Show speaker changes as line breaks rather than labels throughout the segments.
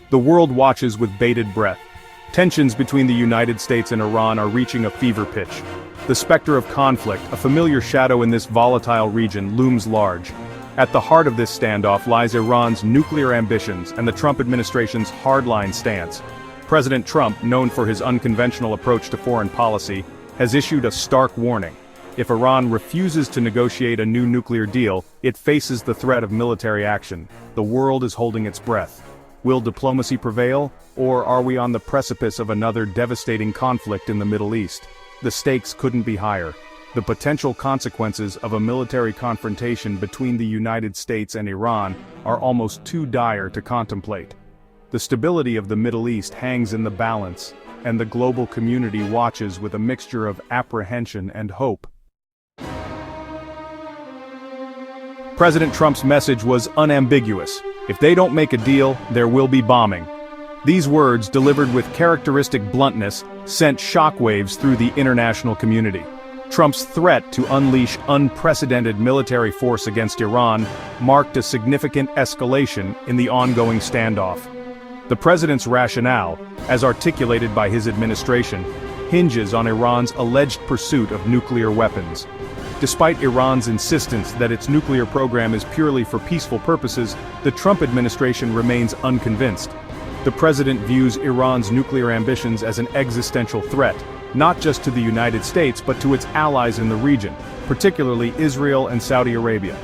The world watches with bated breath. Tensions between the United States and Iran are reaching a fever pitch. The specter of conflict, a familiar shadow in this volatile region, looms large. At the heart of this standoff lies Iran's nuclear ambitions and the Trump administration's hardline stance. President Trump, known for his unconventional approach to foreign policy, has issued a stark warning. If Iran refuses to negotiate a new nuclear deal, it faces the threat of military action. The world is holding its breath. Will diplomacy prevail, or are we on the precipice of another devastating conflict in the Middle East? The stakes couldn't be higher. The potential consequences of a military confrontation between the United States and Iran are almost too dire to contemplate. The stability of the Middle East hangs in the balance, and the global community watches with a mixture of apprehension and hope. President Trump's message was unambiguous. If they don't make a deal, there will be bombing. These words, delivered with characteristic bluntness, sent shockwaves through the international community. Trump's threat to unleash unprecedented military force against Iran marked a significant escalation in the ongoing standoff. The president's rationale, as articulated by his administration, hinges on Iran's alleged pursuit of nuclear weapons. Despite Iran's insistence that its nuclear program is purely for peaceful purposes, the Trump administration remains unconvinced. The president views Iran's nuclear ambitions as an existential threat, not just to the United States but to its allies in the region, particularly Israel and Saudi Arabia.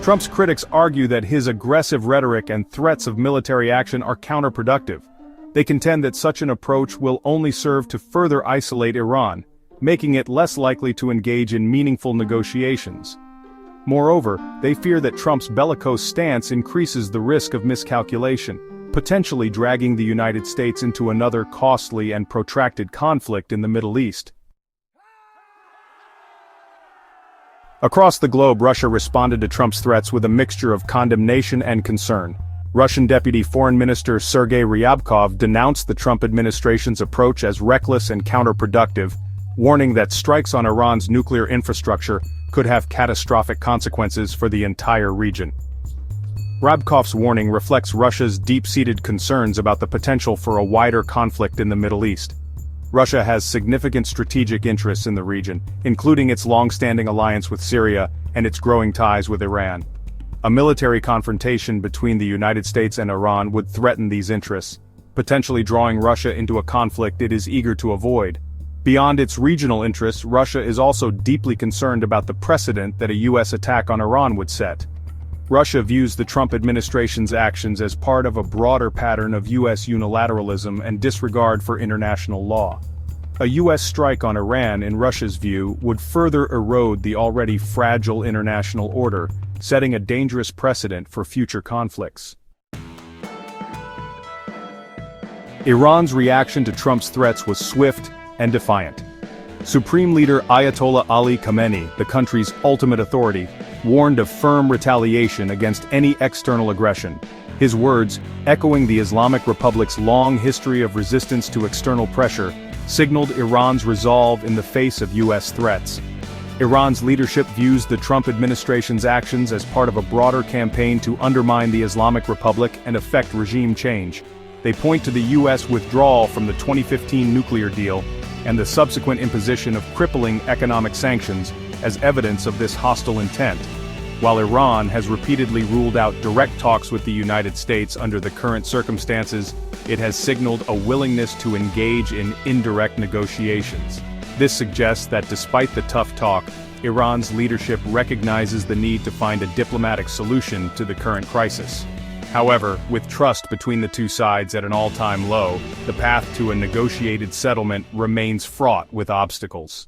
Trump's critics argue that his aggressive rhetoric and threats of military action are counterproductive. They contend that such an approach will only serve to further isolate Iran, making it less likely to engage in meaningful negotiations. Moreover, they fear that Trump's bellicose stance increases the risk of miscalculation, potentially dragging the United States into another costly and protracted conflict in the Middle East. Across the globe, Russia responded to Trump's threats with a mixture of condemnation and concern. Russian Deputy Foreign Minister Sergei Ryabkov denounced the Trump administration's approach as reckless and counterproductive, warning that strikes on Iran's nuclear infrastructure could have catastrophic consequences for the entire region. Ryabkov's warning reflects Russia's deep-seated concerns about the potential for a wider conflict in the Middle East. Russia has significant strategic interests in the region, including its long-standing alliance with Syria and its growing ties with Iran. A military confrontation between the United States and Iran would threaten these interests, potentially drawing Russia into a conflict it is eager to avoid. Beyond its regional interests, Russia is also deeply concerned about the precedent that a U.S. attack on Iran would set. Russia views the Trump administration's actions as part of a broader pattern of U.S. unilateralism and disregard for international law. A U.S. strike on Iran, in Russia's view, would further erode the already fragile international order, setting a dangerous precedent for future conflicts. Iran's reaction to Trump's threats was swift and defiant. Supreme Leader Ayatollah Ali Khamenei, the country's ultimate authority, warned of firm retaliation against any external aggression. His words, echoing the Islamic Republic's long history of resistance to external pressure, signaled Iran's resolve in the face of U.S. threats. Iran's leadership views the Trump administration's actions as part of a broader campaign to undermine the Islamic Republic and effect regime change. They point to the U.S. withdrawal from the 2015 nuclear deal and the subsequent imposition of crippling economic sanctions as evidence of this hostile intent. While Iran has repeatedly ruled out direct talks with the United States under the current circumstances, it has signaled a willingness to engage in indirect negotiations. This suggests that despite the tough talk, Iran's leadership recognizes the need to find a diplomatic solution to the current crisis. However, with trust between the two sides at an all-time low, the path to a negotiated settlement remains fraught with obstacles.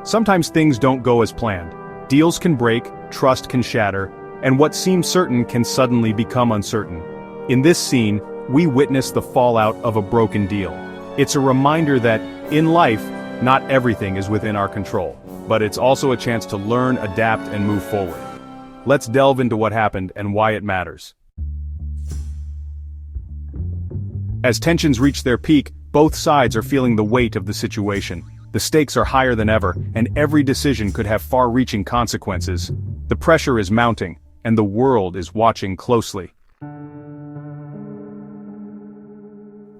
Sometimes things don't go as planned. Deals can break, trust can shatter, and what seems certain can suddenly become uncertain. In this scene, we witness the fallout of a broken deal. It's a reminder that, in life, not everything is within our control, but it's also a chance to learn, adapt, and move forward. Let's delve into what happened and why it matters. As tensions reach their peak, both sides are feeling the weight of the situation. The stakes are higher than ever, and every decision could have far-reaching consequences. The pressure is mounting, and the world is watching closely.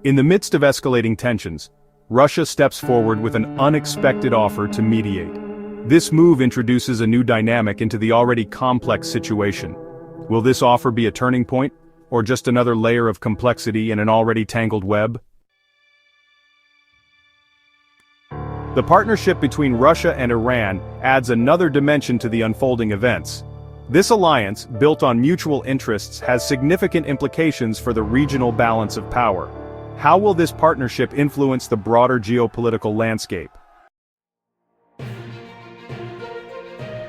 In the midst of escalating tensions, Russia steps forward with an unexpected offer to mediate. This move introduces a new dynamic into the already complex situation. Will this offer be a turning point, or just another layer of complexity in an already tangled web? The partnership between Russia and Iran adds another dimension to the unfolding events. This alliance, built on mutual interests, has significant implications for the regional balance of power. How will this partnership influence the broader geopolitical landscape?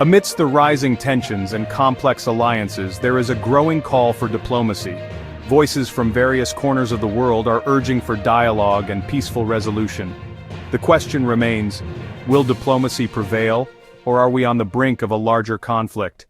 Amidst the rising tensions and complex alliances, there is a growing call for diplomacy. Voices from various corners of the world are urging for dialogue and peaceful resolution. The question remains, will diplomacy prevail, or are we on the brink of a larger conflict?